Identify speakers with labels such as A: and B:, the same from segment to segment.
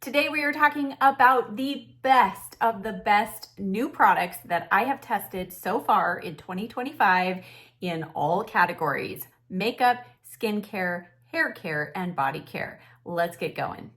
A: Today we are talking about the best of the best new products that I have tested so far in 2025 in all categories: makeup, skincare, hair care, and body care. Let's get going.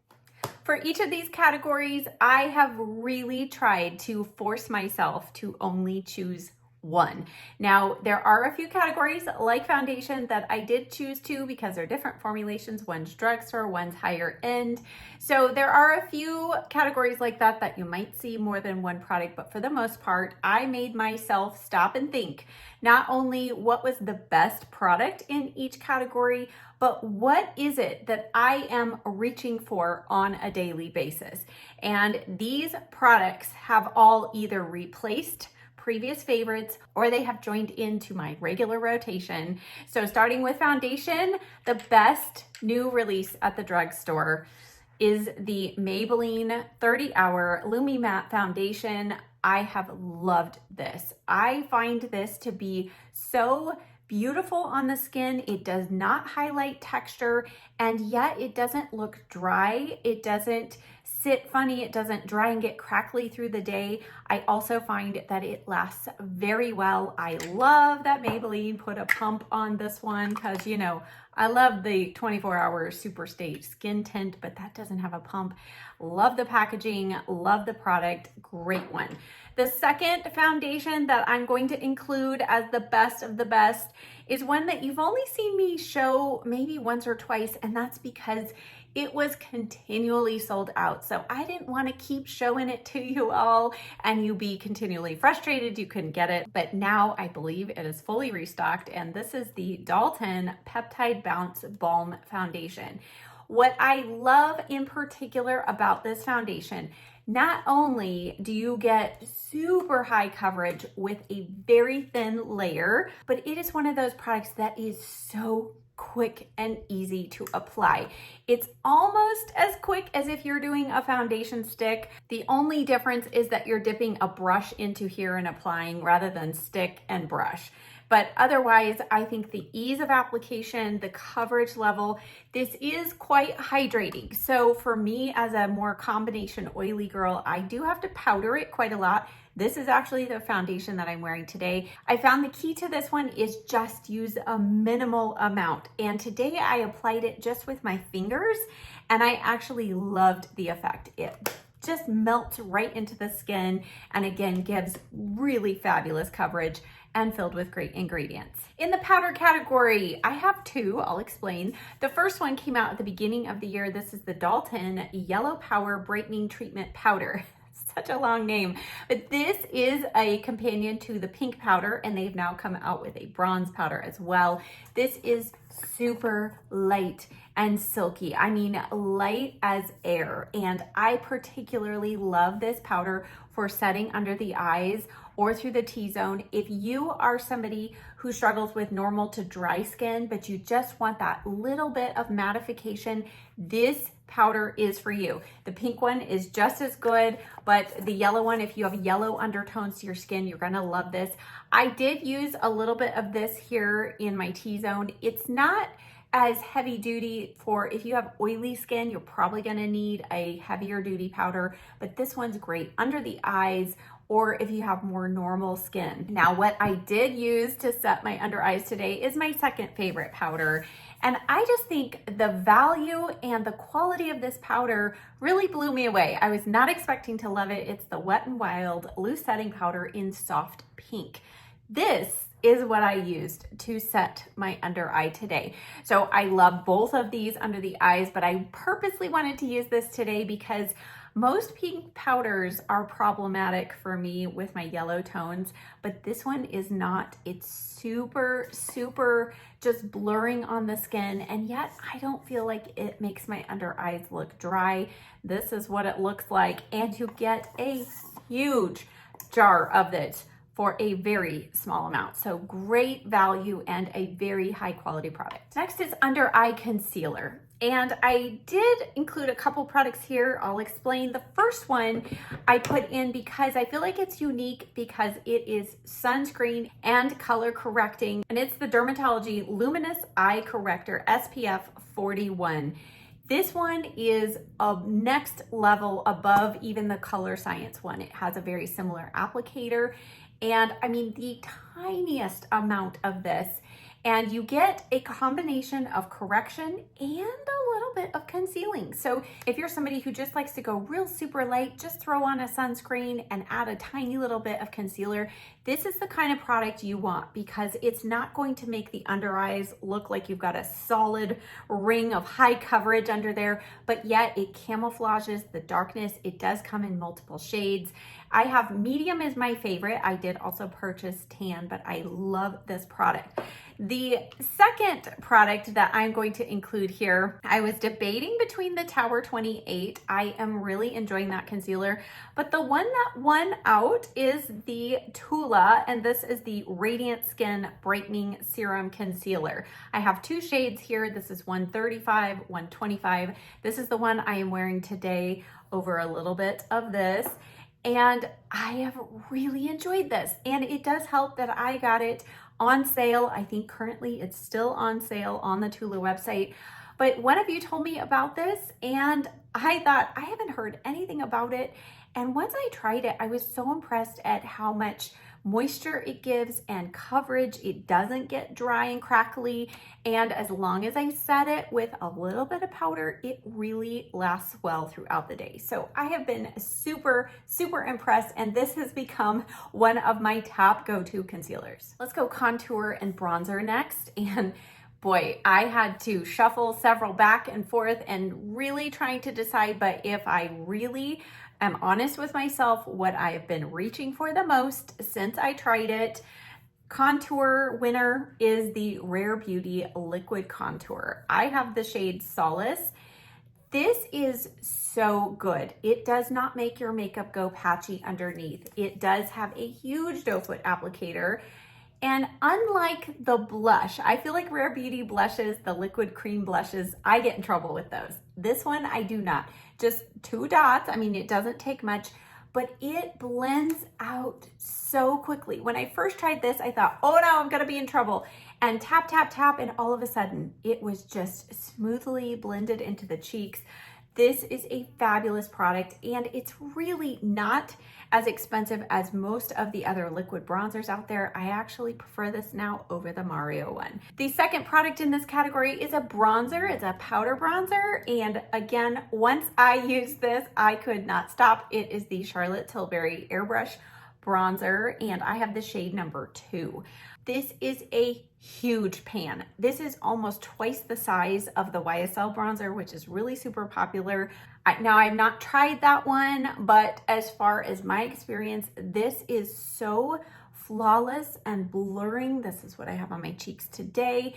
A: For each of these categories, I have really tried to force myself to only choose one. Now, there are a few categories like foundation that I did choose to because they're different formulations. One's drugstore, one's higher end. So there are a few categories like that that you might see more than one product, but for the most part, I made myself stop and think not only what was the best product in each category, but what is it that I am reaching for on a daily basis? And these products have all either replaced previous favorites or they have joined into my regular rotation. So starting with foundation, the best new release at the drugstore is the Maybelline 30 Hour Lumi Matte Foundation. I have loved this. I find this to be so beautiful on the skin. It does not highlight texture, and yet it doesn't look dry. It doesn't sit funny. It doesn't dry and get crackly through the day. I also find that it lasts very well. I love that Maybelline put a pump on this one because, you know, I love the 24-hour Super Stage skin tint, but that doesn't have a pump. Love the packaging, love the product, great one. The second foundation that I'm going to include as the best of the best is one that you've only seen me show maybe once or twice, and that's because it was continually sold out. So I didn't want to keep showing it to you all and you be continually frustrated you couldn't get it. But now I believe it is fully restocked, and this is the Dalton Peptide Bounce Balm Foundation. What I love in particular about this foundation, not only do you get super high coverage with a very thin layer, but it is one of those products that is so quick and easy to apply. It's almost as quick as if you're doing a foundation stick. The only difference is that you're dipping a brush into here and applying rather than stick and brush. But otherwise, I think the ease of application, the coverage level, this is quite hydrating. So for me as a more combination oily girl, I do have to powder it quite a lot. This is actually the foundation that I'm wearing today. I found the key to this one is just use a minimal amount. And today I applied it just with my fingers, and I actually loved the effect. It just melts right into the skin and again gives really fabulous coverage and filled with great ingredients. In the powder category, I have two, I'll explain. The first one came out at the beginning of the year. This is the Dalton Yellow Power Brightening Treatment Powder. Such a long name, but this is a companion to the pink powder, and they've now come out with a bronze powder as well. This is super light and silky. I mean, light as air. And I particularly love this powder for setting under the eyes or through the T-zone. If you are somebody who struggles with normal to dry skin, but you just want that little bit of mattification, this powder is for you. The pink one is just as good, but the yellow one, if you have yellow undertones to your skin, you're gonna love this. I did use a little bit of this here in my T-zone. It's not as heavy duty for if you have oily skin, you're probably gonna need a heavier duty powder, but this one's great under the eyes or if you have more normal skin. Now, what I did use to set my under eyes today is my second favorite powder. And I just think the value and the quality of this powder really blew me away. I was not expecting to love it. It's the Wet n Wild Loose Setting Powder in Soft Pink. This is what I used to set my under eye today. So I love both of these under the eyes, but I purposely wanted to use this today because most pink powders are problematic for me with my yellow tones, but this one is not. It's super, super just blurring on the skin, and yet I don't feel like it makes my under eyes look dry. This is what it looks like, and you get a huge jar of this for a very small amount. So great value and a very high quality product. Next is under eye concealer. And I did include a couple products here. I'll explain. The first one I put in because I feel like it's unique because it is sunscreen and color correcting. And it's the Dermatology Luminous Eye Corrector SPF 41. This one is a next level above even the Color Science one. It has a very similar applicator, and I mean the tiniest amount of this, and you get a combination of correction and a little bit of concealing. So if you're somebody who just likes to go real super light, just throw on a sunscreen and add a tiny little bit of concealer, this is the kind of product you want, because it's not going to make the under eyes look like you've got a solid ring of high coverage under there, but yet it camouflages the darkness. It does come in multiple shades. I have medium is my favorite. I did also purchase tan, but I love this product. The second product that I'm going to include here, I was debating between the Tower 28. I am really enjoying that concealer, but the one that won out is the Tula, and this is the Radiant Skin Brightening Serum Concealer. I have two shades here. This is 135, 125. This is the one I am wearing today over a little bit of this. And I have really enjoyed this, and it does help that I got it on sale. I think currently it's still on sale on the Tula website, but one of you told me about this and I thought, I haven't heard anything about it. And once I tried it, I was so impressed at how much moisture it gives and coverage. It doesn't get dry and crackly. And as long as I set it with a little bit of powder, it really lasts well throughout the day. So I have been super, super impressed. And this has become one of my top go-to concealers. Let's go contour and bronzer next. And boy, I had to shuffle several back and forth and really trying to decide, but if I really am honest with myself, what I have been reaching for the most since I tried it, contour winner is the Rare Beauty Liquid Contour. I have the shade Solace. This is so good. It does not make your makeup go patchy underneath. It does have a huge doe foot applicator. And unlike the blush, I feel like Rare Beauty blushes, the liquid cream blushes, I get in trouble with those. This one, I do not. Just 2 dots. I mean, it doesn't take much, but it blends out so quickly. When I first tried this, I thought, oh no, I'm gonna be in trouble. And tap, tap, tap, and all of a sudden, it was just smoothly blended into the cheeks. This is a fabulous product, and it's really not as expensive as most of the other liquid bronzers out there. I actually prefer this now over the Mario one. The second product in this category is a bronzer. It's a powder bronzer, and again, once I used this, I could not stop. It is the Charlotte Tilbury Airbrush Bronzer, and I have the shade number 2. This is a huge pan. This is almost twice the size of the YSL bronzer, which is really super popular. Now, I've not tried that one, but as far as my experience, this is so flawless and blurring. This is what I have on my cheeks today.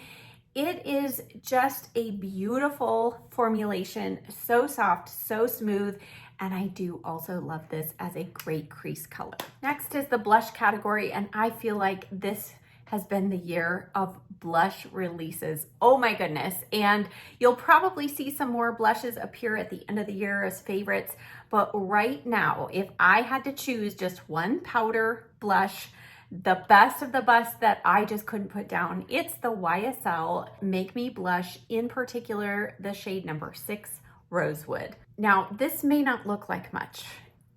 A: It is just a beautiful formulation, so soft, so smooth, and I do also love this as a great crease color. Next is the blush category, and I feel like this has been the year of blush releases. Oh my goodness. And you'll probably see some more blushes appear at the end of the year as favorites. But right now, if I had to choose just one powder blush, the best of the best that I just couldn't put down, it's the YSL Make Me Blush, in particular, the shade number 6, Rosewood. Now, this may not look like much,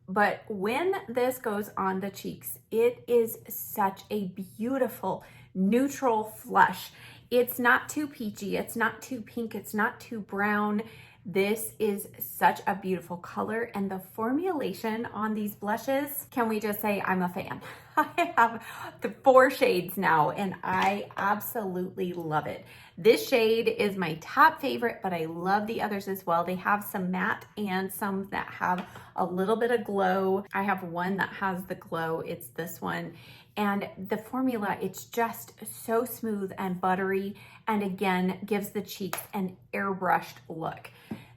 A: but when this goes on the cheeks, it is such a beautiful neutral flush. It's not too peachy, it's not too pink, it's not too brown. This is such a beautiful color, and the formulation on these blushes, can we just say I'm a fan? I have the 4 shades now, and I absolutely love it. This shade is my top favorite, but I love the others as well. They have some matte and some that have a little bit of glow. I have one that has the glow. It's this one. And the formula, it's just so smooth and buttery, and again, gives the cheeks an airbrushed look.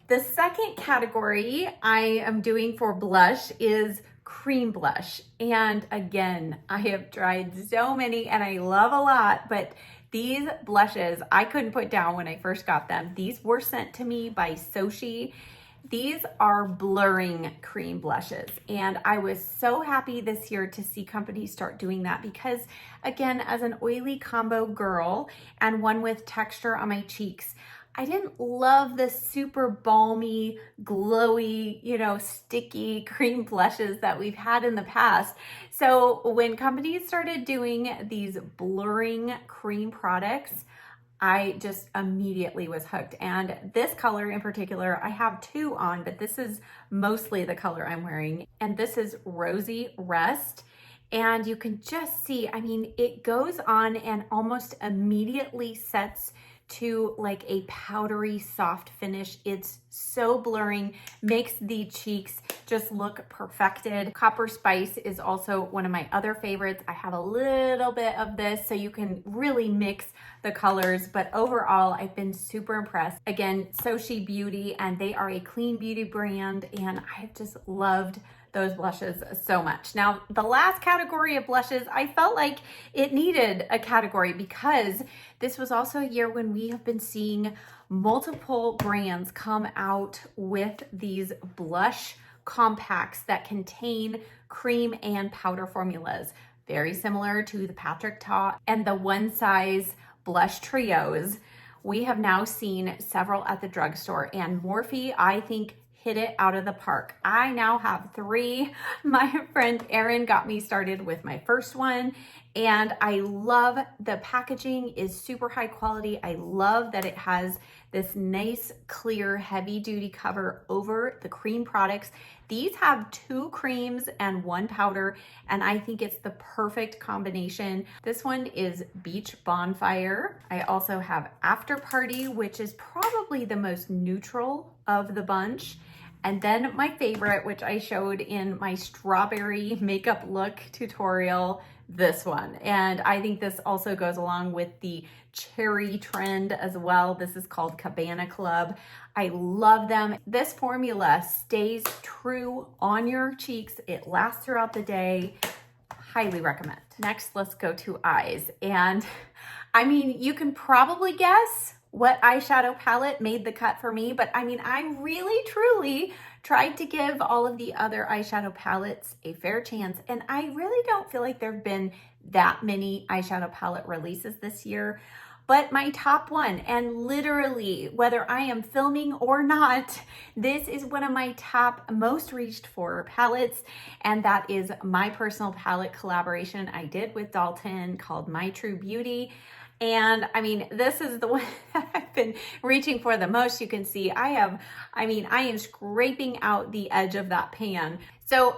A: The second category I am doing for blush is cream blush. And again, I have tried so many and I love a lot, but these blushes I couldn't put down when I first got them. These were sent to me by Sochi. These are blurring cream blushes, and I was so happy this year to see companies start doing that because, again, as an oily combo girl and one with texture on my cheeks, I didn't love the super balmy, glowy, sticky cream blushes that we've had in the past. So when companies started doing these blurring cream products, I just immediately was hooked. And this color in particular, I have two on, but this is mostly the color I'm wearing. And this is Rosy Rest. And you can just see, I mean, it goes on and almost immediately sets to like a powdery soft finish. It's so blurring, makes the cheeks just look perfected. Copper Spice is also one of my other favorites. I have a little bit of this so you can really mix the colors, but overall I've been super impressed. Again, Sochi Beauty, and they are a clean beauty brand, and I've just loved those blushes so much. Now, the last category of blushes, I felt like it needed a category because this was also a year when we have been seeing multiple brands come out with these blush compacts that contain cream and powder formulas, very similar to the Patrick Ta and the One Size blush trios. We have now seen several at the drugstore, and Morphe, I think, hit it out of the park. I now have 3. My friend Erin got me started with my first one, and I love the packaging is super high quality. I love that it has this nice, clear, heavy duty cover over the cream products. These have 2 creams and 1 powder, and I think it's the perfect combination. This one is Beach Bonfire. I also have After Party, which is probably the most neutral of the bunch. And then my favorite, which I showed in my strawberry makeup look tutorial, this one. And I think this also goes along with the cherry trend as well. This is called Cabana Club. I love them. This formula stays true on your cheeks. It lasts throughout the day. Highly recommend. Next, let's go to eyes. And I mean, you can probably guess what eyeshadow palette made the cut for me, but I mean, I really truly tried to give all of the other eyeshadow palettes a fair chance, and I really don't feel like there have been that many eyeshadow palette releases this year. But my top one, and literally whether I am filming or not, this is one of my top most reached for palettes, and that is my personal palette collaboration I did with Dalton called My True Beauty. And I mean, this is the one that I've been reaching for the most. You can see I am scraping out the edge of that pan. So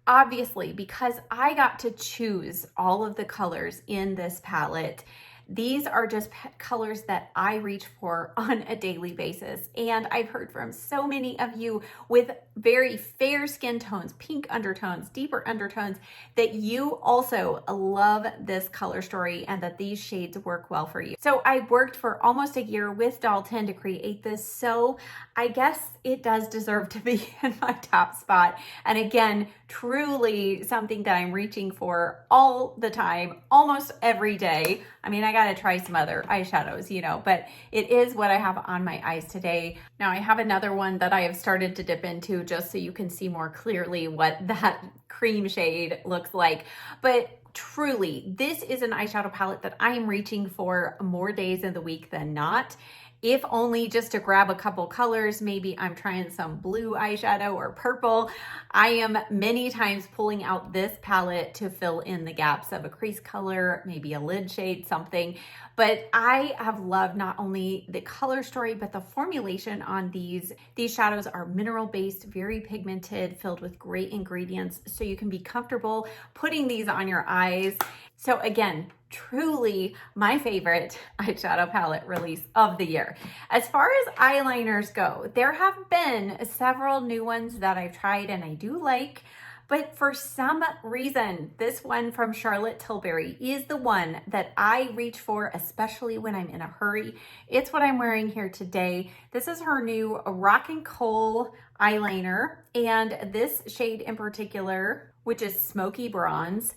A: obviously, because I got to choose all of the colors in this palette, these are just colors that I reach for on a daily basis. And I've heard from so many of you with very fair skin tones, pink undertones, deeper undertones, that you also love this color story and that these shades work well for you. So I worked for almost a year with Dalton to create this. So I guess it does deserve to be in my top spot. And again, truly something that I'm reaching for all the time, almost every day. I mean, I gotta try some other eyeshadows, but it is what I have on my eyes today. Now I have another one that I have started to dip into just so you can see more clearly what that cream shade looks like. But truly, this is an eyeshadow palette that I am reaching for more days in the week than not. If only just to grab a couple colors, maybe I'm trying some blue eyeshadow or purple. I am many times pulling out this palette to fill in the gaps of a crease color, maybe a lid shade, something. But I have loved not only the color story, but the formulation on these. These shadows are mineral-based, very pigmented, filled with great ingredients, so you can be comfortable putting these on your eyes. So again, truly my favorite eyeshadow palette release of the year. As far as eyeliners go, there have been several new ones that I've tried and I do like, but for some reason, this one from Charlotte Tilbury is the one that I reach for, especially when I'm in a hurry. It's what I'm wearing here today. This is her new Rock and Coal eyeliner, and this shade in particular, which is Smoky Bronze,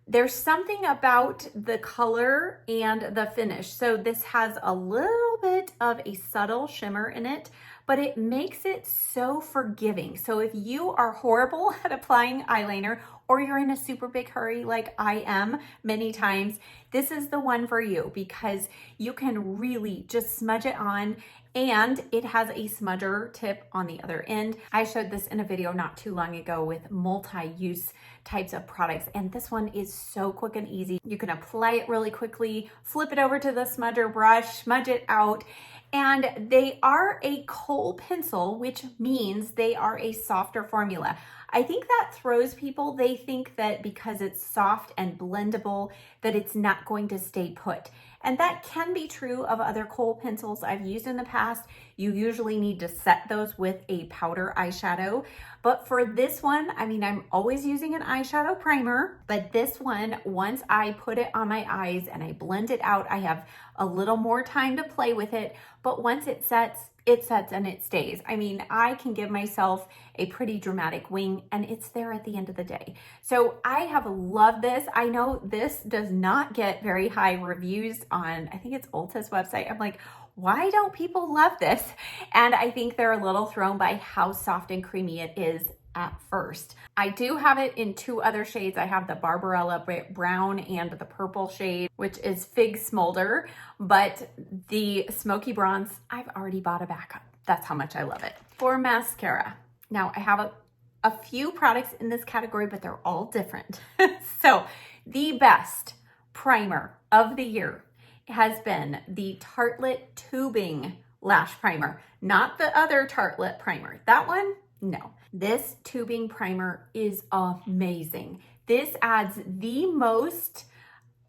A: there's something about the color and the finish. So this has a little bit of a subtle shimmer in it, but it makes it so forgiving. So if you are horrible at applying eyeliner, or you're in a super big hurry like I am many times, this is the one for you because you can really just smudge it on and it has a smudger tip on the other end. I showed this in a video not too long ago with multi-use types of products, and this one is so quick and easy. You can apply it really quickly, flip it over to the smudger brush, smudge it out, and they are a kohl pencil, which means they are a softer formula. I think that throws people. They think that because it's soft and blendable, that it's not going to stay put. And that can be true of other kohl pencils I've used in the past. You usually need to set those with a powder eyeshadow. But for this one, I mean, I'm always using an eyeshadow primer, but this one, once I put it on my eyes and I blend it out, I have a little more time to play with it. But once it sets and it stays. I mean, I can give myself a pretty dramatic wing and it's there at the end of the day. So I have loved this. I know this does not get very high reviews on, I think it's Ulta's website. I'm like, why don't people love this? And I think they're a little thrown by how soft and creamy it is at first. I do have it in two other shades. I have the Barbarella brown and the purple shade, which is Fig Smolder, but the Smoky Bronze, I've already bought a backup. That's how much I love it. For mascara, now I have a few products in this category, but they're all different. So the best primer of the year has been the Tartelette Tubing Lash Primer, not the other Tartelette primer. That one, no. This tubing primer is amazing. This adds the most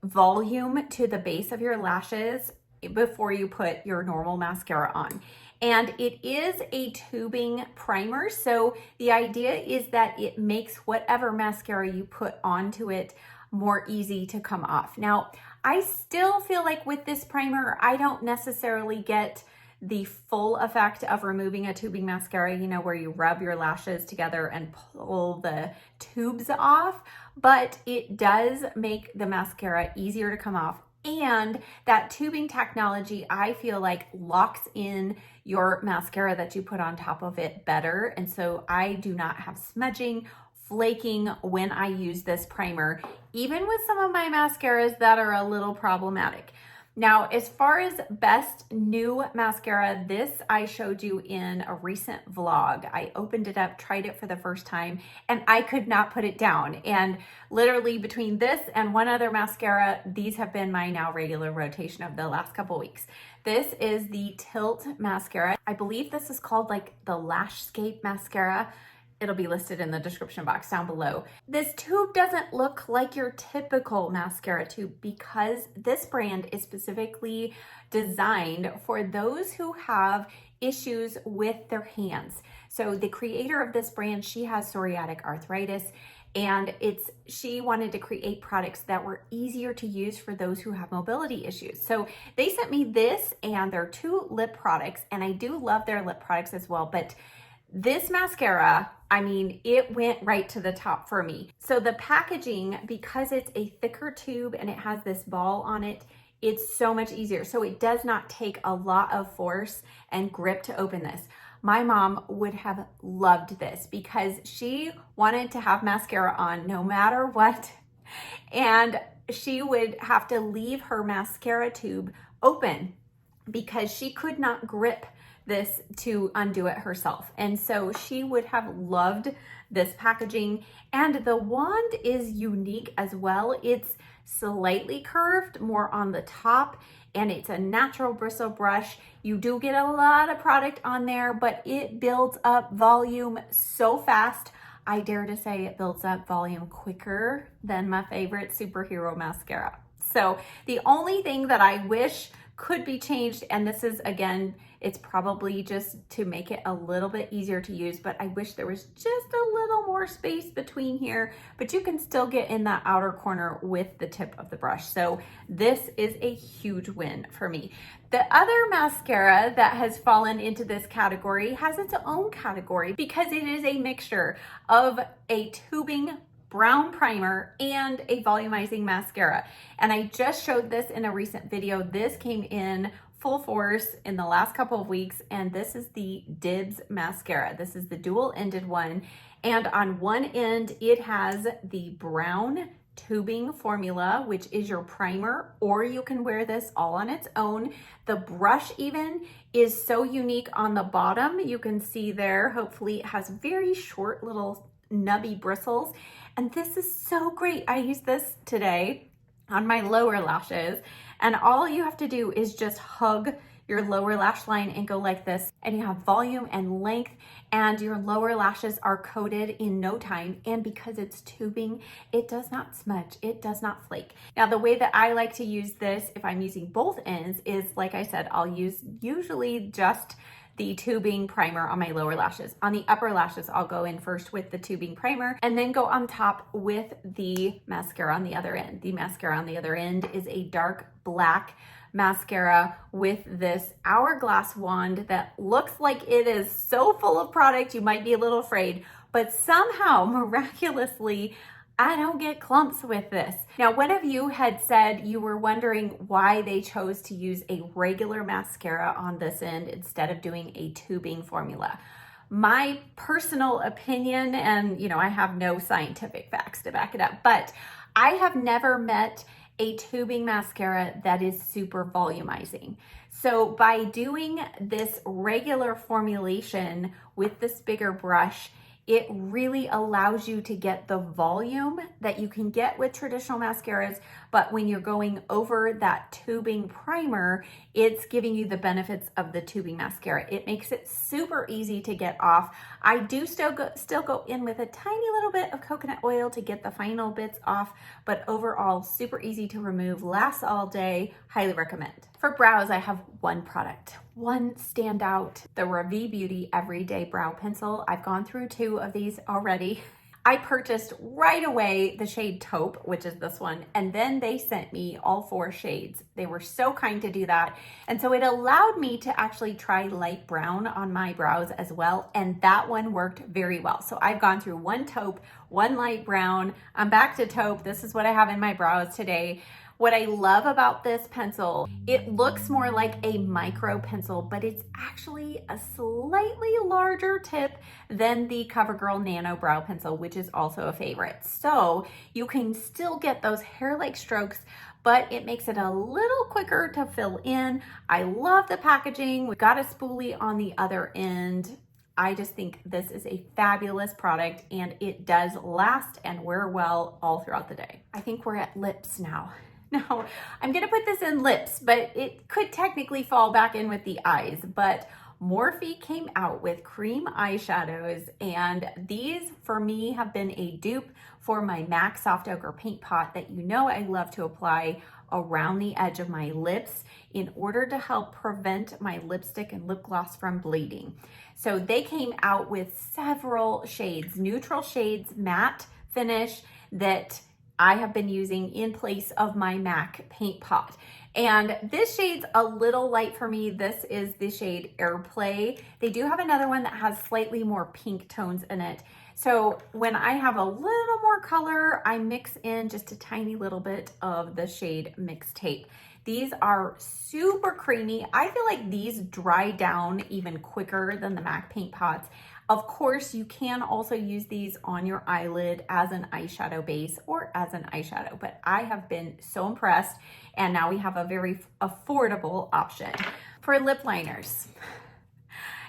A: volume to the base of your lashes before you put your normal mascara on. And it is a tubing primer, so the idea is that it makes whatever mascara you put onto it more easy to come off. Now, I still feel like with this primer, I don't necessarily get the full effect of removing a tubing mascara, you know, where you rub your lashes together and pull the tubes off, but it does make the mascara easier to come off. And that tubing technology, I feel like, locks in your mascara that you put on top of it better. And so I do not have smudging, flaking when I use this primer, even with some of my mascaras that are a little problematic. Now, as far as best new mascara, this I showed you in a recent vlog. I opened it up, tried it for the first time, and I could not put it down. And literally between this and one other mascara, these have been my now regular rotation of the last couple weeks. This is the Tilt Mascara. I believe this is called like the Lashscape Mascara. It'll be listed in the description box down below. This tube doesn't look like your typical mascara tube because this brand is specifically designed for those who have issues with their hands. So the creator of this brand, she has psoriatic arthritis, and she wanted to create products that were easier to use for those who have mobility issues. So they sent me this and their two lip products, and I do love their lip products as well, but this mascara, I mean, it went right to the top for me. So the packaging, because it's a thicker tube and it has this ball on it, it's so much easier. So it does not take a lot of force and grip to open this. My mom would have loved this because she wanted to have mascara on no matter what. And she would have to leave her mascara tube open because she could not grip this to undo it herself. And so she would have loved this packaging. And the wand is unique as well. It's slightly curved, more on the top, and it's a natural bristle brush. You do get a lot of product on there, but it builds up volume so fast. I dare to say it builds up volume quicker than my favorite superhero mascara. So the only thing that I wish could be changed, and this is, again, it's probably just to make it a little bit easier to use, but I wish there was just a little more space between here, but you can still get in that outer corner with the tip of the brush. So this is a huge win for me. The other mascara that has fallen into this category has its own category because it is a mixture of a tubing brown primer and a volumizing mascara. And I just showed this in a recent video. This came in full force in the last couple of weeks, and this is the Dibs mascara. This is the dual-ended one, and on one end it has the brown tubing formula, which is your primer, or you can wear this all on its own. The brush even is so unique on the bottom. You can see there, hopefully it has very short little nubby bristles. And this is so great. I use this today on my lower lashes, and all you have to do is just hug your lower lash line and go like this, and you have volume and length, and your lower lashes are coated in no time. And because it's tubing, it does not smudge, it does not flake. Now, the way that I like to use this, if I'm using both ends, is like I said, I'll use usually just the tubing primer on my lower lashes. On the upper lashes, I'll go in first with the tubing primer and then go on top with the mascara on the other end. The mascara on the other end is a dark black mascara with this hourglass wand that looks like it is so full of product you might be a little afraid, but somehow miraculously I don't get clumps with this. Now, one of you had said you were wondering why they chose to use a regular mascara on this end instead of doing a tubing formula. My personal opinion, and I have no scientific facts to back it up, but I have never met a tubing mascara that is super volumizing. So by doing this regular formulation with this bigger brush, it really allows you to get the volume that you can get with traditional mascaras, but when you're going over that tubing primer, it's giving you the benefits of the tubing mascara. It makes it super easy to get off. I do still go in with a tiny little bit of coconut oil to get the final bits off, but overall super easy to remove, lasts all day, highly recommend. For brows, I have one product, one standout, the Ravi Beauty Everyday Brow Pencil. I've gone through 2 of these already. I purchased right away the shade Taupe, which is this one, and then they sent me all 4 shades. They were so kind to do that. And so it allowed me to actually try light brown on my brows as well, and that one worked very well. So I've gone through 1 Taupe, 1 light brown. I'm back to Taupe. This is what I have in my brows today. What I love about this pencil, it looks more like a micro pencil, but it's actually a slightly larger tip than the CoverGirl Nano Brow Pencil, which is also a favorite. So you can still get those hair-like strokes, but it makes it a little quicker to fill in. I love the packaging. We've got a spoolie on the other end. I just think this is a fabulous product, and it does last and wear well all throughout the day. I think we're at lips now. Now, I'm gonna put this in lips, but it could technically fall back in with the eyes, but Morphe came out with cream eyeshadows, and these for me have been a dupe for my MAC Soft Ochre paint pot that I love to apply around the edge of my lips in order to help prevent my lipstick and lip gloss from bleeding. So they came out with several shades, neutral shades, matte finish that I have been using in place of my MAC paint pot. And this shade's a little light for me. This is the shade Airplay. They do have another one that has slightly more pink tones in it. So when I have a little more color, I mix in just a tiny little bit of the shade Mixtape. These are super creamy. I feel like these dry down even quicker than the MAC paint pots. Of course, you can also use these on your eyelid as an eyeshadow base or as an eyeshadow, but I have been so impressed, and now we have a very affordable option. For lip liners,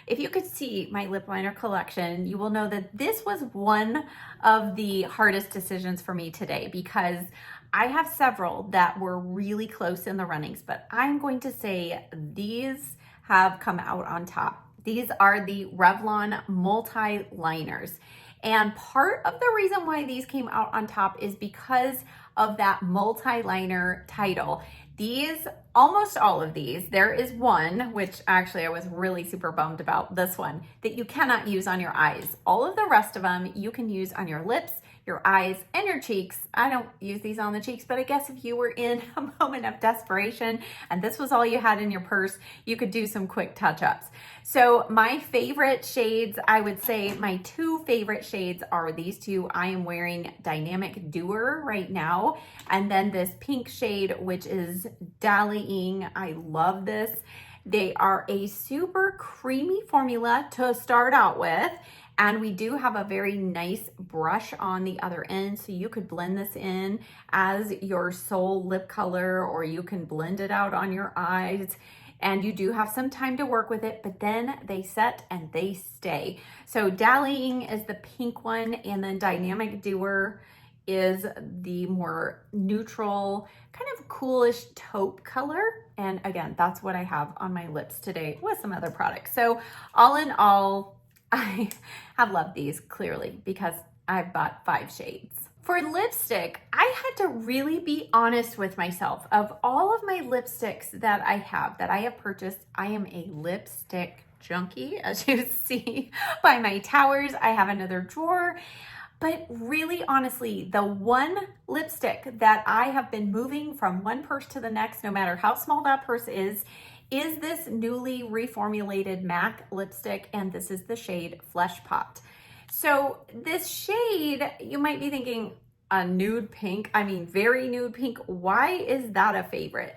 A: if you could see my lip liner collection, you will know that this was one of the hardest decisions for me today because I have several that were really close in the runnings, but I'm going to say these have come out on top. These are the Revlon multi-liners. And part of the reason why these came out on top is because of that multi-liner title. These, almost all of these, there is one, which actually I was really super bummed about, this one, that you cannot use on your eyes. All of the rest of them you can use on your lips, your eyes, and your cheeks. I don't use these on the cheeks, but I guess if you were in a moment of desperation and this was all you had in your purse, you could do some quick touch-ups. So my favorite shades, I would say my 2 favorite shades are these 2. I am wearing Dynamic Doer right now, and then this pink shade, which is Dallying. I love this. They are a super creamy formula to start out with, And we do have a very nice brush on the other end, so you could blend this in as your sole lip color, or you can blend it out on your eyes. And you do have some time to work with it, but then they set and they stay. So Dallying is the pink one, and then Dynamic Doer is the more neutral, kind of coolish taupe color. And again, that's what I have on my lips today with some other products. So all in all, I have loved these clearly because I've bought 5 shades. For lipstick, I had to really be honest with myself. Of all of my lipsticks that I have purchased, I am a lipstick junkie, as you see by my towers. I have another drawer. But really, honestly, the one lipstick that I have been moving from one purse to the next, no matter how small that purse is this newly reformulated MAC lipstick, and this is the shade Flesh Pot. So this shade, you might be thinking, a nude pink, I mean, very nude pink. Why is that a favorite?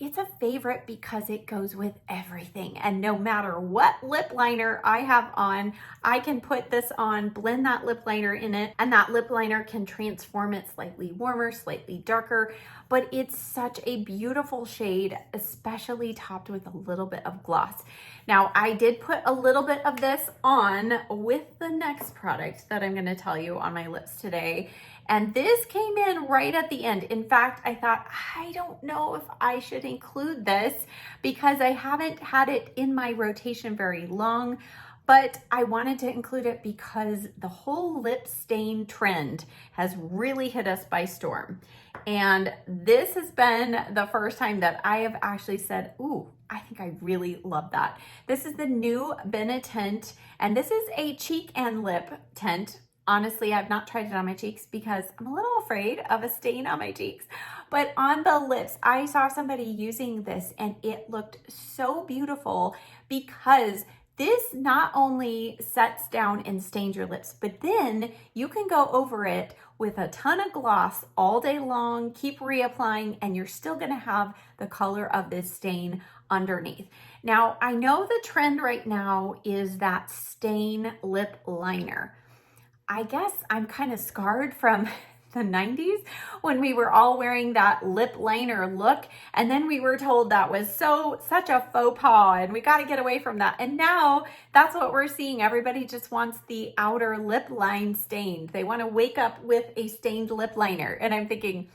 A: It's a favorite because it goes with everything. And no matter what lip liner I have on, I can put this on, blend that lip liner in it, and that lip liner can transform it slightly warmer, slightly darker. But it's such a beautiful shade, especially topped with a little bit of gloss. Now, I did put a little bit of this on with the next product that I'm gonna tell you on my lips today. And this came in right at the end. In fact, I thought, I don't know if I should include this because I haven't had it in my rotation very long, but I wanted to include it because the whole lip stain trend has really hit us by storm. And this has been the first time that I have actually said, ooh, I think I really love that. This is the new Benetint, and this is a cheek and lip tint. Honestly, I've not tried it on my cheeks because I'm a little afraid of a stain on my cheeks. But on the lips, I saw somebody using this and it looked so beautiful because this not only sets down and stains your lips, but then you can go over it with a ton of gloss all day long, keep reapplying, and you're still gonna have the color of this stain underneath. Now, I know the trend right now is that stain lip liner. I guess I'm kind of scarred from the 90s when we were all wearing that lip liner look, and then we were told that was such a faux pas and we got to get away from that. And now that's what we're seeing. Everybody just wants the outer lip line stained. They want to wake up with a stained lip liner, and I'm thinking,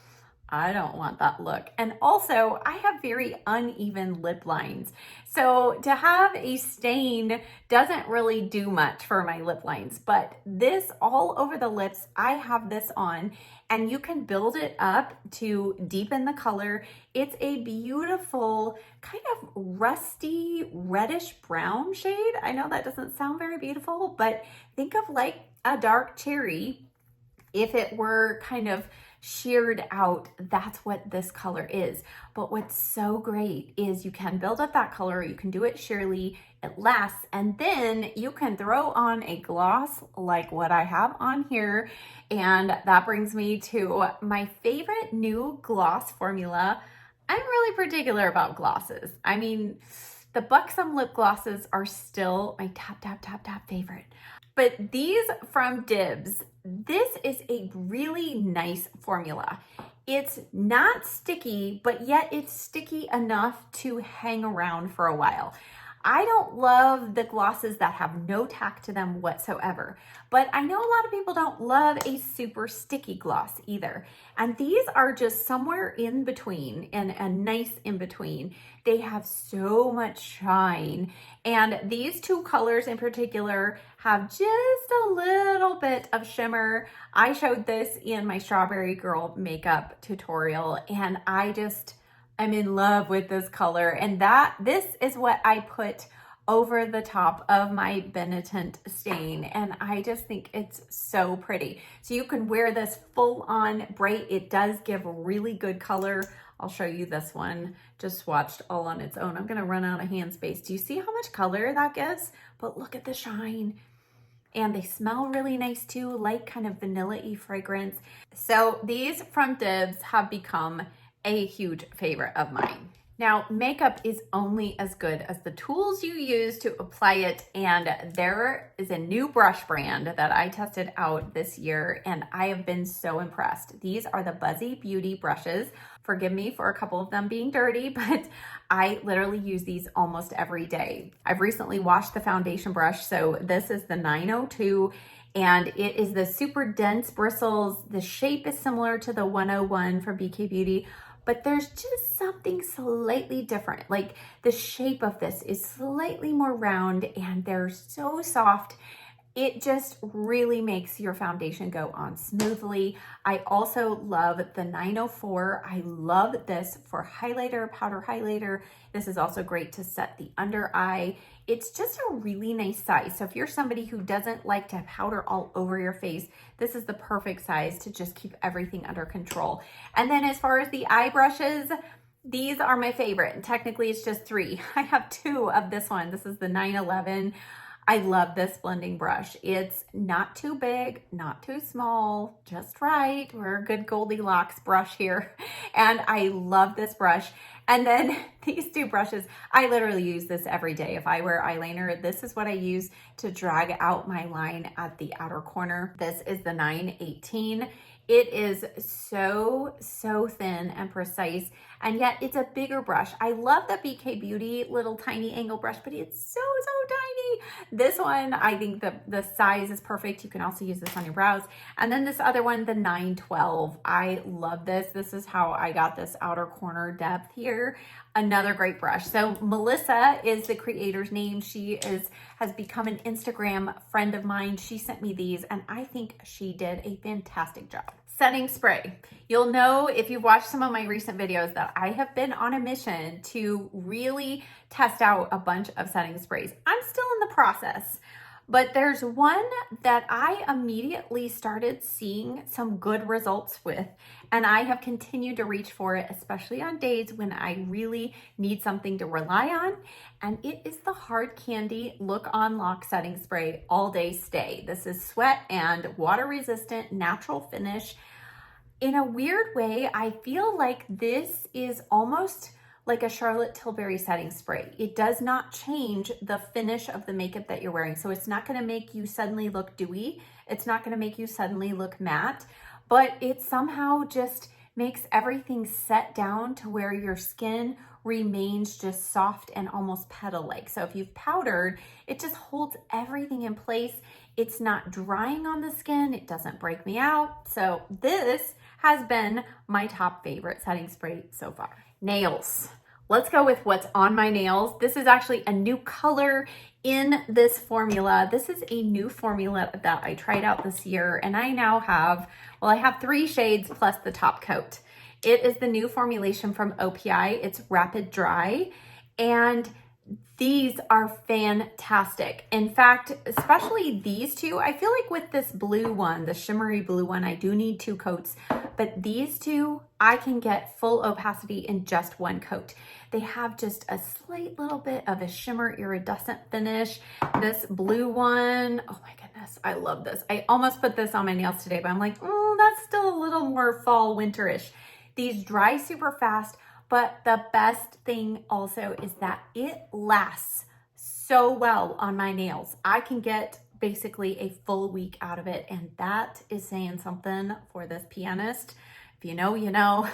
A: I don't want that look. And also, I have very uneven lip lines. So to have a stain doesn't really do much for my lip lines, but this all over the lips, I have this on, and you can build it up to deepen the color. It's a beautiful kind of rusty reddish brown shade. I know that doesn't sound very beautiful, but think of like a dark cherry. If it were kind of sheared out, that's what this color is. But what's so great is you can build up that color, you can do it sheerly, it lasts, and then you can throw on a gloss like what I have on here. And that brings me to my favorite new gloss formula. I'm really particular about glosses. I mean, the Buxom lip glosses are still my top favorite. But these from Dibs, this is a really nice formula. It's not sticky, but yet it's sticky enough to hang around for a while. I don't love the glosses that have no tack to them whatsoever, but I know a lot of people don't love a super sticky gloss either. And these are just somewhere in between, and a nice in between. They have so much shine. And these two colors in particular have just a little bit of shimmer. I showed this in my Strawberry Girl makeup tutorial, and I'm in love with this color, and this is what I put over the top of my Benetint stain, and I just think it's so pretty. So you can wear this full on bright. It does give really good color. I'll show you this one, just swatched all on its own. I'm gonna run out of hand space. Do you see how much color that gives? But look at the shine. And they smell really nice too, light kind of vanilla-y fragrance. So these from Dibs have become a huge favorite of mine. Now, makeup is only as good as the tools you use to apply it, and there is a new brush brand that I tested out this year, and I have been so impressed. These are the Buzzy Beauty brushes. Forgive me for a couple of them being dirty, but I literally use these almost every day. I've recently washed the foundation brush, so this is the 902, and it is the super dense bristles. The shape is similar to the 101 from BK Beauty, but there's just something slightly different. Like the shape of this is slightly more round and they're so soft. It just really makes your foundation go on smoothly. I also love the 904. I love this for highlighter, powder highlighter. This is also great to set the under eye. It's just a really nice size. So if you're somebody who doesn't like to have powder all over your face, this is the perfect size to just keep everything under control. And then as far as the eye brushes, these are my favorite. And technically it's just 3. I have 2 of this one. This is the 911. I love this blending brush. It's not too big, not too small, just right. We're a good Goldilocks brush here. And I love this brush. And then these 2 brushes, I literally use this every day. If I wear eyeliner, this is what I use to drag out my line at the outer corner. This is the 918. It is so thin and precise, and yet it's a bigger brush. I love the BK Beauty little tiny angle brush, but it's so tiny. This one, I think the size is perfect. You can also use this on your brows. And then this other one, the 912. I love this. This is how I got this outer corner depth here. Another great brush. So Melissa is the creator's name. She has become an Instagram friend of mine. She sent me these and I think she did a fantastic job. Setting spray. You'll know if you've watched some of my recent videos that I have been on a mission to really test out a bunch of setting sprays. I'm still in the process, but there's one that I immediately started seeing some good results with, and I have continued to reach for it, especially on days when I really need something to rely on, and it is the Hard Candy Look On Lock Setting Spray All Day Stay. This is sweat and water resistant, natural finish. In a weird way, I feel like this is almost like a Charlotte Tilbury setting spray. It does not change the finish of the makeup that you're wearing. So it's not gonna make you suddenly look dewy. It's not gonna make you suddenly look matte, but it somehow just makes everything set down to where your skin remains just soft and almost petal-like. So if you've powdered, it just holds everything in place. It's not drying on the skin. It doesn't break me out. So this has been my top favorite setting spray so far. Nails. Let's go with what's on my nails. This is actually a new color in this formula. This is a new formula that I tried out this year, and I now have, well, I have 3 shades plus the top coat. It is the new formulation from OPI. It's Rapid Dry, and these are fantastic. In fact, especially these 2, I feel like with this blue one, the shimmery blue one, I do need 2 coats, but these 2, I can get full opacity in just 1 coat. They have just a slight little bit of a shimmer iridescent finish. This blue one, oh my goodness, I love this. I almost put this on my nails today, but I'm like, oh, that's still a little more fall winterish. These dry super fast, but the best thing also is that it lasts so well on my nails. I can get basically a full week out of it, and that is saying something for this pianist. If you know, you know.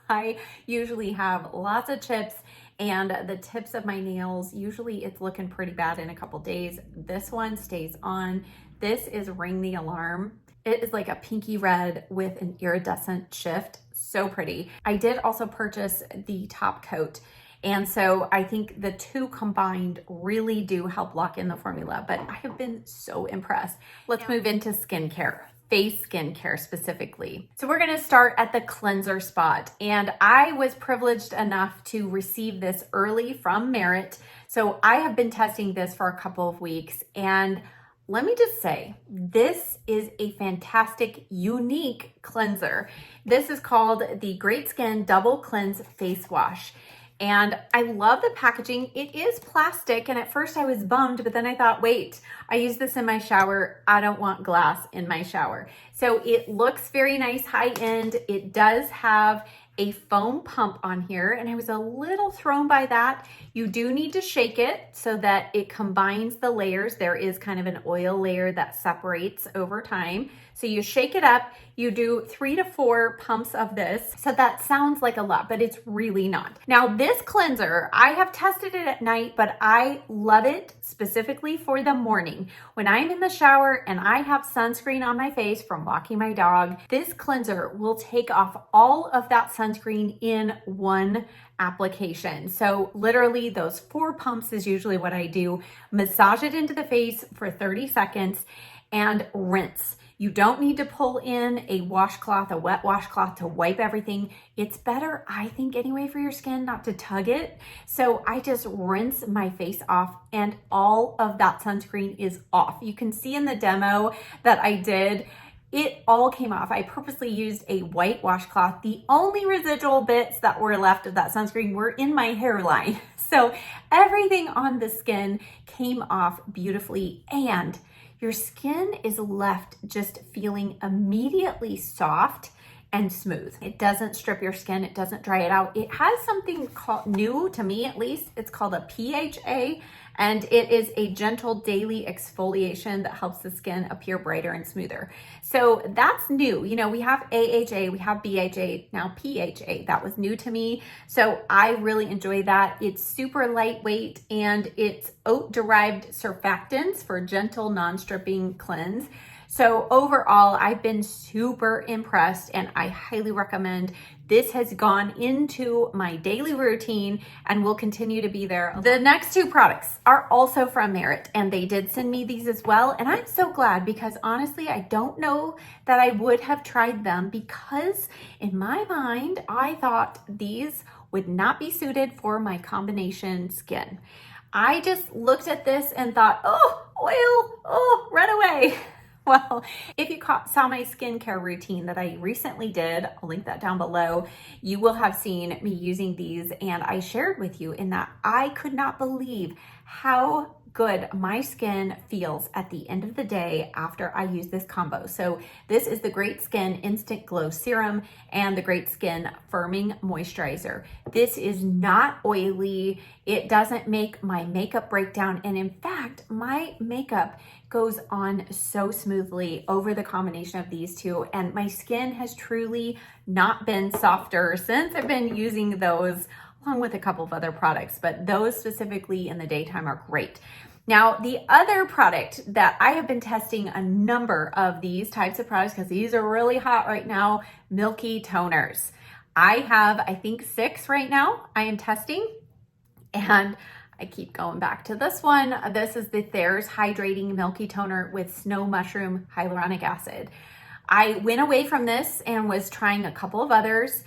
A: I usually have lots of chips, and the tips of my nails, usually it's looking pretty bad in a couple days. This one stays on. This is Ring the Alarm. It is like a pinky red with an iridescent shift. So pretty. I did also purchase the top coat, and so I think the 2 combined really do help lock in the formula, but I have been so impressed. Let's move into skincare, face skincare specifically. So we're gonna start at the cleanser spot, and I was privileged enough to receive this early from Merit. So I have been testing this for a couple of weeks, and let me just say, this is a fantastic, unique cleanser. This is called the Great Skin Double Cleanse Face Wash. And I love the packaging. It is plastic, and at first I was bummed, but then I thought, wait, I use this in my shower. I don't want glass in my shower. So it looks very nice, high end. It does have a foam pump on here, and I was a little thrown by that. You do need to shake it so that it combines the layers. There is kind of an oil layer that separates over time. So you shake it up, you do 3 to 4 pumps of this. So that sounds like a lot, but it's really not. Now this cleanser, I have tested it at night, but I love it specifically for the morning. When I'm in the shower and I have sunscreen on my face from walking my dog, this cleanser will take off all of that sunscreen in one application. So literally those 4 pumps is usually what I do. Massage it into the face for 30 seconds and rinse. You don't need to pull in a washcloth, a wet washcloth to wipe everything. It's better, I think anyway, for your skin not to tug it. So I just rinse my face off and all of that sunscreen is off. You can see in the demo that I did, it all came off. I purposely used a white washcloth. The only residual bits that were left of that sunscreen were in my hairline. So everything on the skin came off beautifully, and your skin is left just feeling immediately soft and smooth. It doesn't strip your skin. It doesn't dry it out. It has something called, new to me at least, it's called a PHA, and it is a gentle daily exfoliation that helps the skin appear brighter and smoother. So that's new. You know, we have AHA, we have BHA, now PHA. That was new to me. So I really enjoy that. It's super lightweight and it's oat-derived surfactants for gentle, non-stripping cleanse. So overall, I've been super impressed and I highly recommend. This has gone into my daily routine and will continue to be there. The next 2 products are also from Merit, and they did send me these as well. And I'm so glad, because honestly, I don't know that I would have tried them, because in my mind, I thought these would not be suited for my combination skin. I just looked at this and thought, oh, oil, oh, run away. Well, if you saw my skincare routine that I recently did, I'll link that down below, you will have seen me using these, and I shared with you in that I could not believe how good my skin feels at the end of the day after I use this combo. So this is the Great Skin Instant Glow Serum and the Great Skin Firming Moisturizer. This is not oily. It doesn't make my makeup break down. And in fact, my makeup goes on so smoothly over the combination of these 2. And my skin has truly not been softer since I've been using those, along with a couple of other products, but those specifically in the daytime are great. Now, the other product that I have been testing a number of these types of products, because these are really hot right now, milky toners. I have, I think, 6 right now I am testing, and I keep going back to this one. This is the Thayer's Hydrating Milky Toner with Snow Mushroom Hyaluronic Acid. I went away from this and was trying a couple of others,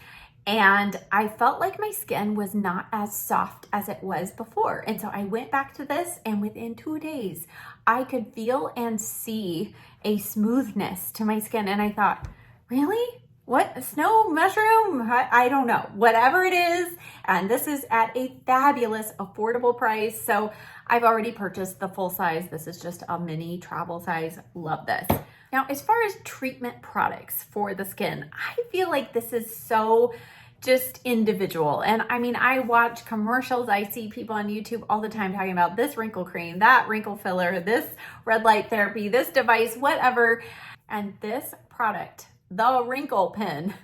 A: and I felt like my skin was not as soft as it was before. And so I went back to this, and within 2 days, I could feel and see a smoothness to my skin. And I thought, really? What? Snow mushroom? I don't know. Whatever it is. And this is at a fabulous, affordable price. So I've already purchased the full size. This is just a mini travel size. Love this. Now, as far as treatment products for the skin, I feel like this is so just individual. And I mean, I watch commercials. I see people on YouTube all the time talking about this wrinkle cream, that wrinkle filler, this red light therapy, this device, whatever. And this product, the wrinkle pin,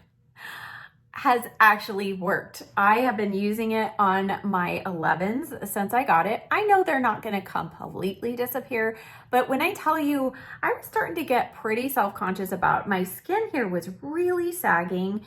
A: has actually worked. I have been using it on my 11s since I got it. I know they're not going to completely disappear, but when I tell you, I was starting to get pretty self-conscious about my skin here was really sagging,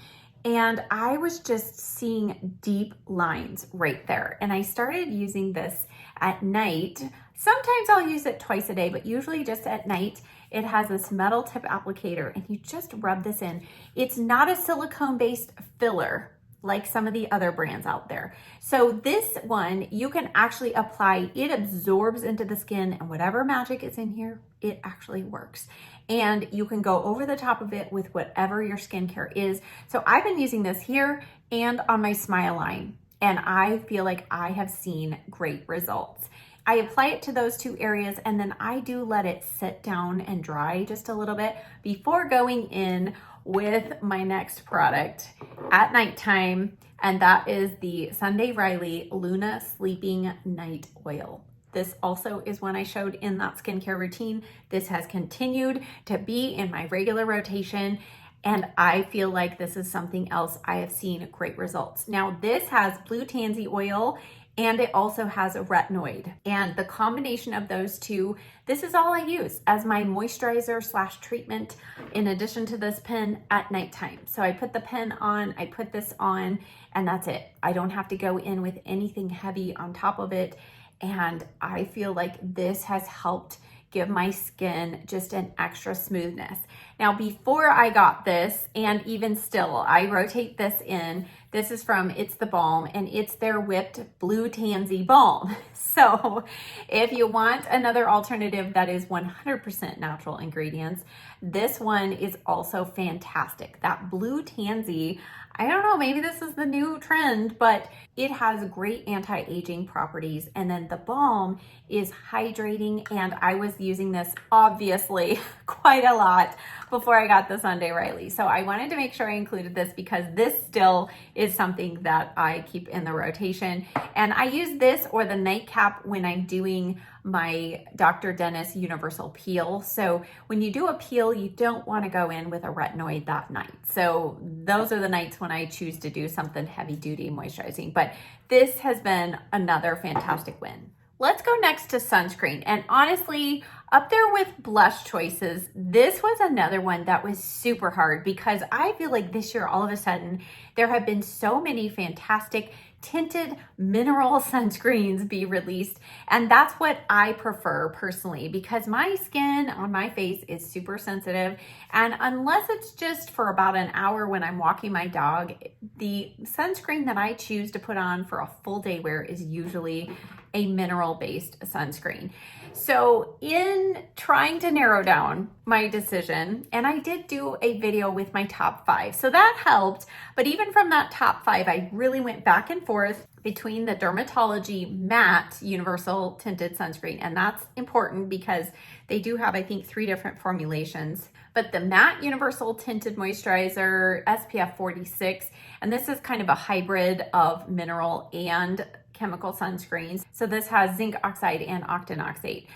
A: and I was just seeing deep lines right there. And I started using this at night. Sometimes I'll use it twice a day, but usually just at night. It has this metal tip applicator, and you just rub this in. It's not a silicone-based filler like some of the other brands out there. So this one, you can actually apply, it absorbs into the skin, and whatever magic is in here, it actually works. And you can go over the top of it with whatever your skincare is. So I've been using this here and on my smile line, and I feel like I have seen great results. I apply it to those 2 areas, and then I do let it sit down and dry just a little bit before going in with my next product at nighttime, and that is the Sunday Riley Luna Sleeping Night Oil. This also is one I showed in that skincare routine. This has continued to be in my regular rotation, and I feel like this is something else I have seen great results. Now, this has blue tansy oil and it also has a retinoid. And the combination of those two, this is all I use as my moisturizer / treatment in addition to this pen at nighttime. So I put the pen on, I put this on, and that's it. I don't have to go in with anything heavy on top of it. And I feel like this has helped give my skin just an extra smoothness. Now, before I got this, and even still, I rotate this in. This is from It's the Balm, and it's their whipped blue tansy balm. So if you want another alternative that is 100% natural ingredients, this one is also fantastic. That blue tansy, I don't know, maybe this is the new trend, but it has great anti-aging properties. And then the balm is hydrating, and I was using this obviously quite a lot before I got the Sunday Riley. So I wanted to make sure I included this because this still is something that I keep in the rotation. And I use this or the nightcap when I'm doing my Dr. Dennis Universal Peel. So when you do a peel, you don't want to go in with a retinoid that night. So those are the nights when I choose to do something heavy duty moisturizing. But this has been another fantastic win. Let's go next to sunscreen. And honestly, up there with blush choices, this was another one that was super hard because I feel like this year, all of a sudden, there have been so many fantastic tinted mineral sunscreens be released. And that's what I prefer personally because my skin on my face is super sensitive. And unless it's just for about an hour when I'm walking my dog, the sunscreen that I choose to put on for a full day wear is usually a mineral-based sunscreen. So in trying to narrow down my decision, and I did do a video with my top 5, so that helped. But even from that top 5, I really went back and forth between the Dermatology Matte Universal Tinted Sunscreen, and that's important because they do have, I think, 3 different formulations. But the Matte Universal Tinted Moisturizer, SPF 46, and this is kind of a hybrid of mineral and chemical sunscreens. So this has zinc oxide and octinoxate.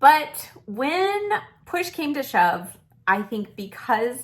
A: But when push came to shove, I think because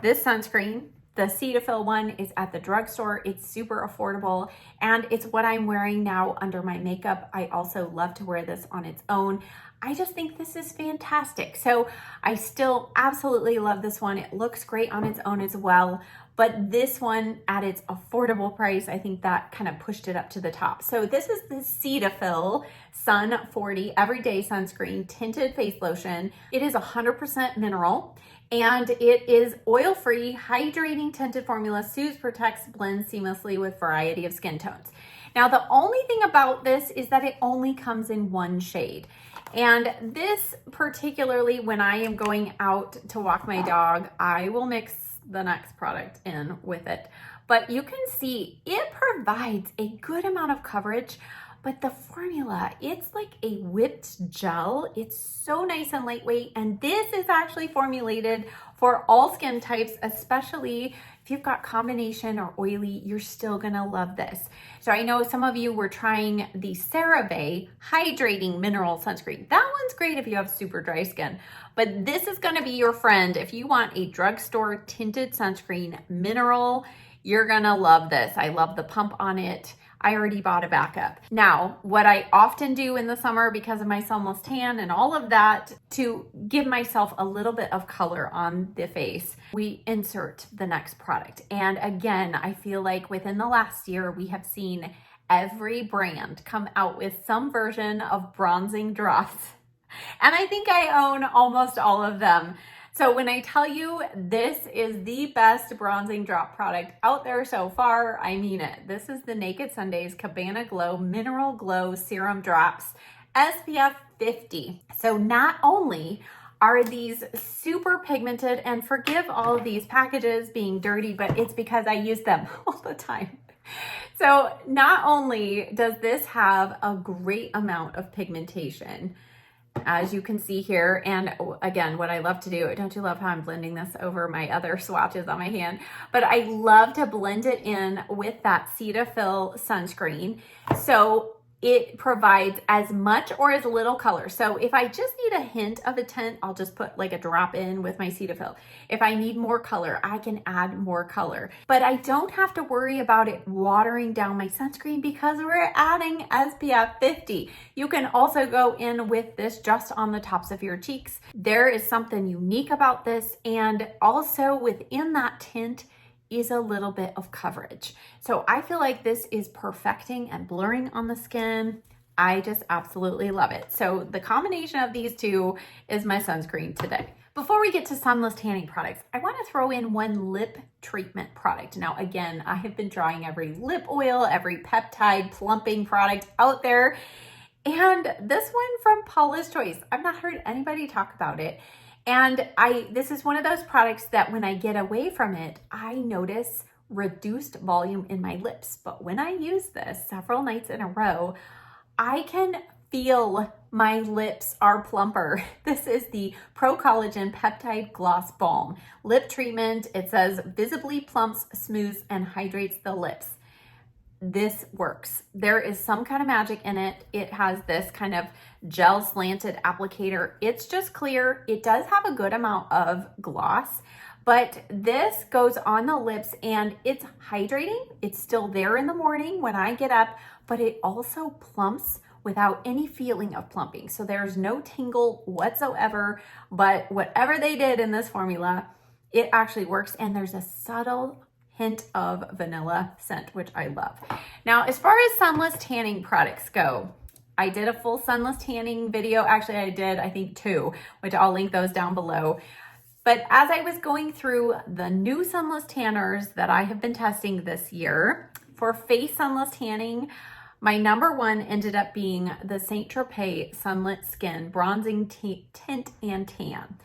A: this sunscreen, the Cetaphil one, is at the drugstore, it's super affordable, and it's what I'm wearing now under my makeup. I also love to wear this on its own. I just think this is fantastic. So I still absolutely love this one. It looks great on its own as well. But this one at its affordable price, I think that kind of pushed it up to the top. So this is the Cetaphil Sun 40 Everyday Sunscreen Tinted Face Lotion. It is 100% mineral and it is oil-free, hydrating tinted formula, soothes, protects, blends seamlessly with variety of skin tones. Now, the only thing about this is that it only comes in one shade. And this particularly, when I am going out to walk my dog, I will mix the next product in with it. But you can see it provides a good amount of coverage, but the formula, it's like a whipped gel. It's so nice and lightweight. And this is actually formulated for all skin types, especially if you've got combination or oily, you're still gonna love this. So I know some of you were trying the CeraVe Hydrating Mineral Sunscreen. That one's great if you have super dry skin, but this is gonna be your friend. If you want a drugstore tinted sunscreen, mineral, you're gonna love this. I love the pump on it. I already bought a backup. Now, what I often do in the summer because of my sunless tan and all of that to give myself a little bit of color on the face, we insert the next product. And again, I feel like within the last year, we have seen every brand come out with some version of bronzing drops. And I think I own almost all of them. So when I tell you this is the best bronzing drop product out there so far, I mean it. This is the Naked Sundays Cabana Glow Mineral Glow Serum Drops, SPF 50. So not only are these super pigmented, and forgive all of these packages being dirty, but it's because I use them all the time. So not only does this have a great amount of pigmentation, as you can see here. And again, what I love to do, don't you love how I'm blending this over my other swatches on my hand? But I love to blend it in with that Cetaphil sunscreen. So it provides as much or as little color. So if I just need a hint of a tint, I'll just put like a drop in with my Cetaphil. If I need more color, I can add more color. But I don't have to worry about it watering down my sunscreen because we're adding SPF 50. You can also go in with this just on the tops of your cheeks. There is something unique about this, and also within that tint is a little bit of coverage. So I feel like this is perfecting and blurring on the skin. I just absolutely love it. So the combination of these two is my sunscreen today. Before we get to sunless tanning products, I want to throw in one lip treatment product. Now, again, I have been trying every lip oil, every peptide plumping product out there. And this one from Paula's Choice, I've not heard anybody talk about it. And this is one of those products that when I get away from it, I notice reduced volume in my lips. But when I use this several nights in a row, I can feel my lips are plumper. This is the Pro Collagen Peptide Gloss Balm Lip Treatment. It says visibly plumps, smooths, and hydrates the lips. This works. There is some kind of magic in it. It has this kind of gel slanted applicator. It's just clear. It does have a good amount of gloss, but this goes on the lips and it's hydrating. It's still there in the morning when I get up, but it also plumps without any feeling of plumping. So there's no tingle whatsoever, but whatever they did in this formula, it actually works. And there's a subtle hint of vanilla scent, which I love. Now, as far as sunless tanning products go, I did a full sunless tanning video. Actually, I did, I think 2, which I'll link those down below. But as I was going through the new sunless tanners that I have been testing this year, for face sunless tanning, my number 1 ended up being the Saint Tropez Sunlit Skin Bronzing Tint and Tan.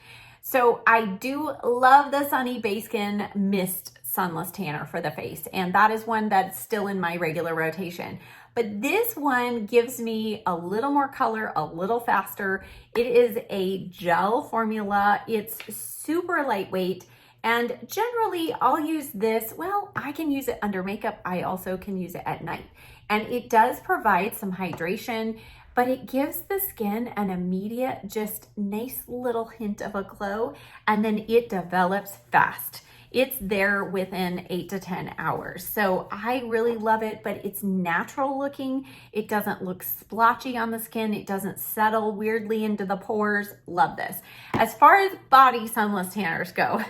A: So I do love the Sunny Base Skin Mist Sunless Tanner for the face, and that is one that's still in my regular rotation. But this one gives me a little more color, a little faster. It is a gel formula. It's super lightweight, and generally I'll use this, well, I can use it under makeup. I also can use it at night. And it does provide some hydration, but it gives the skin an immediate, just nice little hint of a glow, and then it develops fast. It's there within 8 to 10 hours. So I really love it, but it's natural looking. It doesn't look splotchy on the skin. It doesn't settle weirdly into the pores. Love this. As far as body sunless tanners go,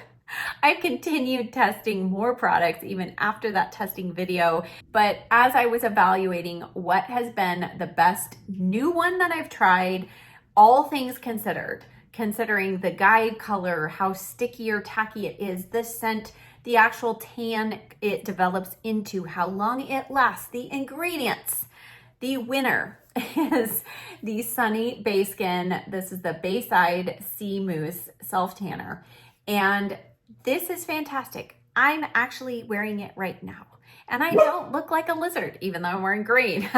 A: I continued testing more products even after that testing video. But as I was evaluating what has been the best new one that I've tried, all things considered, considering the guide color, how sticky or tacky it is, the scent, the actual tan it develops into, how long it lasts, the ingredients. The winner is the Sunny Base Skin. This is the Bayside Sea Mousse Self Tanner. And this is fantastic. I'm actually wearing it right now. And I don't look like a lizard, even though I'm wearing green.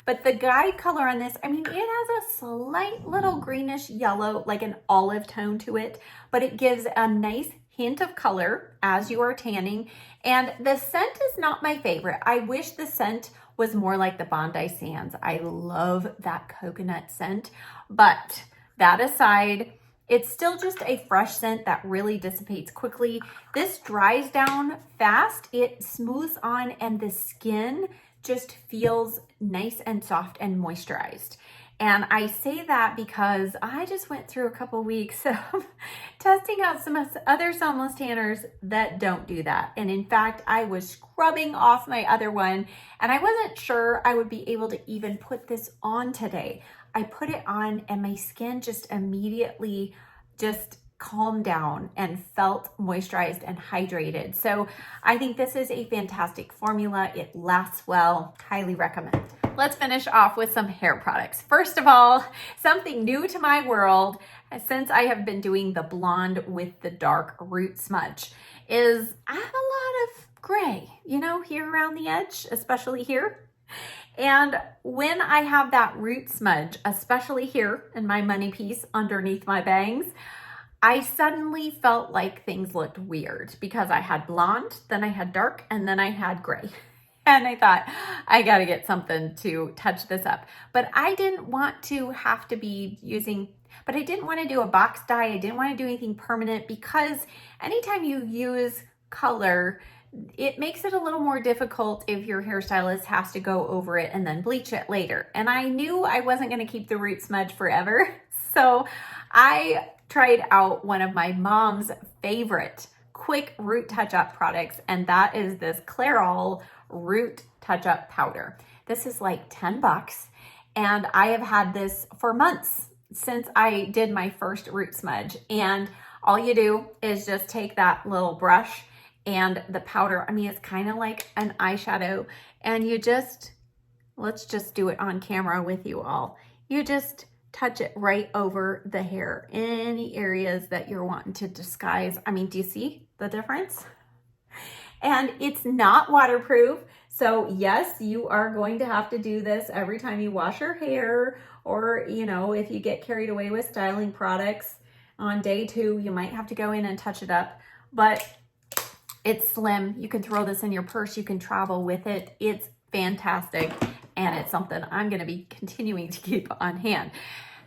A: But the guide color on this, I mean, it has a slight little greenish yellow, like an olive tone to it, but it gives a nice hint of color as you are tanning. And the scent is not my favorite. I wish the scent was more like the Bondi Sands. I love that coconut scent, but that aside, it's still just a fresh scent that really dissipates quickly. This dries down fast, it smooths on, and the skin just feels nice and soft and moisturized. And I say that because I just went through a couple weeks of testing out some other sunless tanners that don't do that. And in fact, I was scrubbing off my other one and I wasn't sure I would be able to even put this on today. I put it on and my skin just immediately just calmed down and felt moisturized and hydrated. So I think this is a fantastic formula. It lasts well. Highly recommend. Let's finish off with some hair products. First of all, something new to my world since I have been doing the blonde with the dark root smudge is I have a lot of gray, you know, here around the edge, especially here. And when I have that root smudge, especially here in my money piece underneath my bangs, I suddenly felt like things looked weird because I had blonde, then I had dark, and then I had gray. And I thought, I gotta get something to touch this up. But I didn't want to have to be using, but I didn't want to do a box dye. I didn't want to do anything permanent because anytime you use color, it makes it a little more difficult if your hairstylist has to go over it and then bleach it later. And I knew I wasn't gonna keep the root smudge forever. So I tried out one of my mom's favorite quick root touch-up products, and that is this Clairol root touch-up powder. This is like 10 bucks, and I have had this for months since I did my first root smudge. And all you do is just take that little brush and the powder, I mean, it's kind of like an eyeshadow, and you just, let's just do it on camera with you all. You just touch it right over the hair, any areas that you're wanting to disguise. I mean, do you see the difference? And it's not waterproof. So yes, you are going to have to do this every time you wash your hair, or, you know, if you get carried away with styling products on day 2, you might have to go in and touch it up, but it's slim. You can throw this in your purse. You can travel with it. It's fantastic. And it's something I'm going to be continuing to keep on hand.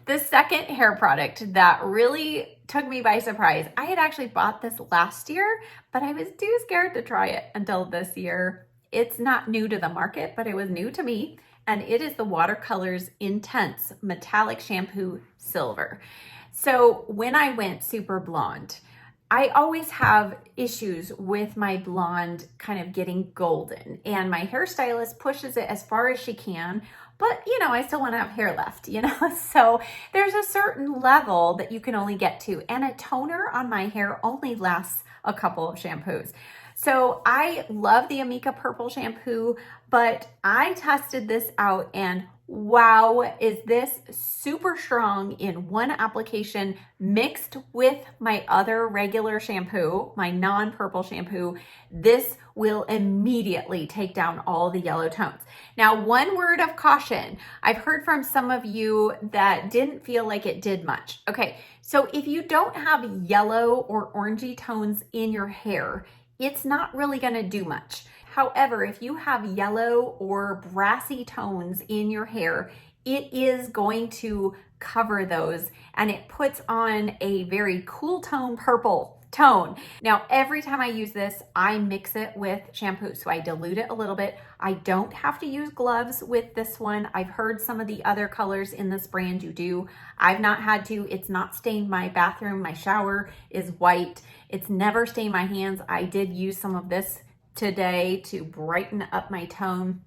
A: The second hair product that really took me by surprise, I had actually bought this last year, but I was too scared to try it until this year. It's not new to the market, but it was new to me. And it is the Watercolors Intense Metallic Shampoo Silver. So when I went super blonde, I always have issues with my blonde kind of getting golden, and my hairstylist pushes it as far as she can, but you know, I still want to have hair left, you know? So there's a certain level that you can only get to, and a toner on my hair only lasts a couple of shampoos. So I love the Amika Purple shampoo, but I tested this out and wow, is this super strong in one application mixed with my other regular shampoo, my non-purple shampoo. This will immediately take down all the yellow tones. Now, one word of caution. I've heard from some of you that didn't feel like it did much. Okay, so if you don't have yellow or orangey tones in your hair, it's not really gonna do much. However, if you have yellow or brassy tones in your hair, it is going to cover those, and it puts on a very cool tone purple tone. Now, every time I use this, I mix it with shampoo. So I dilute it a little bit. I don't have to use gloves with this one. I've heard some of the other colors in this brand you do. I've not had to. It's not stained my bathroom. My shower is white. It's never stained my hands. I did use some of this today to brighten up my tone,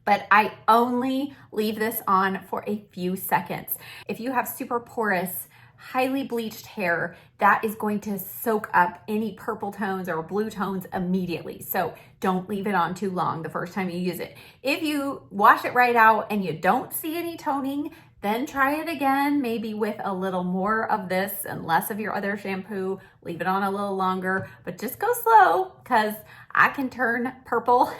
A: but I only leave this on for a few seconds. If you have super porous, highly bleached hair, that is going to soak up any purple tones or blue tones immediately. So don't leave it on too long the first time you use it. If you wash it right out and you don't see any toning, then try it again, maybe with a little more of this and less of your other shampoo. Leave it on a little longer, but just go slow because I can turn purple,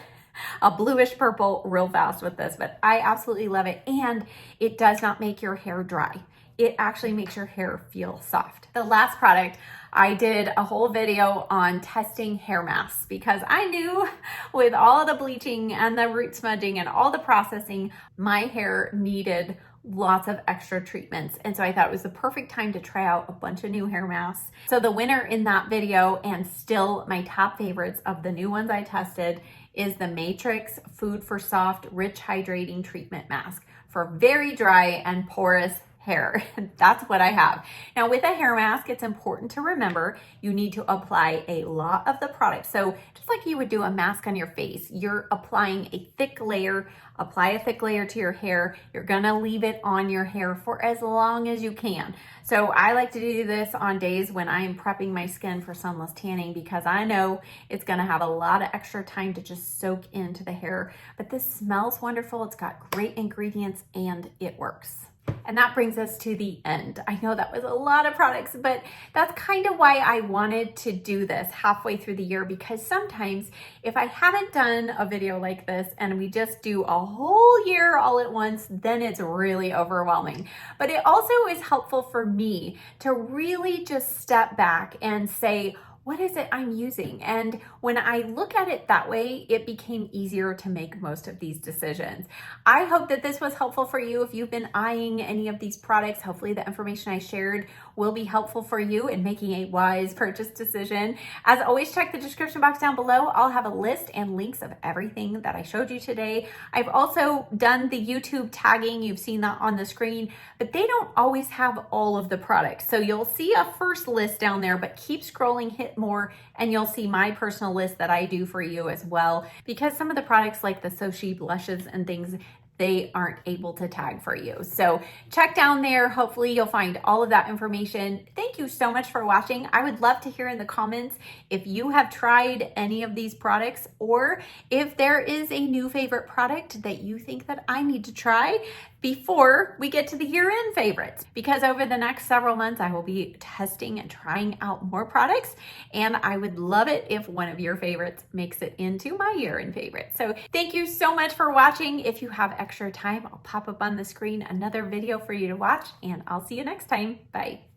A: a bluish purple real fast with this, but I absolutely love it. And it does not make your hair dry. It actually makes your hair feel soft. The last product, I did a whole video on testing hair masks because I knew with all of the bleaching and the root smudging and all the processing, my hair needed lots of extra treatments. And so I thought it was the perfect time to try out a bunch of new hair masks. So the winner in that video, and still my top favorites of the new ones I tested, is the Matrix Food for Soft Rich Hydrating Treatment Mask for very dry and porous hair. That's what I have. Now with a hair mask, it's important to remember you need to apply a lot of the product. So just like you would do a mask on your face, you're applying a thick layer. Apply a thick layer to your hair. You're gonna leave it on your hair for as long as you can. So I like to do this on days when I am prepping my skin for sunless tanning because I know it's gonna have a lot of extra time to just soak into the hair. But this smells wonderful. It's got great ingredients and it works. And that brings us to the end. I know that was a lot of products, but that's kind of why I wanted to do this halfway through the year, because sometimes if I haven't done a video like this and we just do a whole year all at once, then it's really overwhelming. But it also is helpful for me to really just step back and say, what is it I'm using? And when I look at it that way, it became easier to make most of these decisions. I hope that this was helpful for you. If you've been eyeing any of these products, hopefully the information I shared will be helpful for you in making a wise purchase decision. As always, check the description box down below. I'll have a list and links of everything that I showed you today. I've also done the YouTube tagging. You've seen that on the screen, but they don't always have all of the products. So you'll see a first list down there, but keep scrolling, hit more, and you'll see my personal list that I do for you as well, because some of the products like the Soshi blushes and things, they aren't able to tag for you. So check down there. Hopefully you'll find all of that information. Thank you so much for watching. I would love to hear in the comments if you have tried any of these products, or if there is a new favorite product that you think that I need to try before we get to the year-end favorites. Because over the next several months, I will be testing and trying out more products, and I would love it if one of your favorites makes it into my year-end favorite. So thank you so much for watching. If you have extra time, I'll pop up on the screen another video for you to watch, and I'll see you next time. Bye.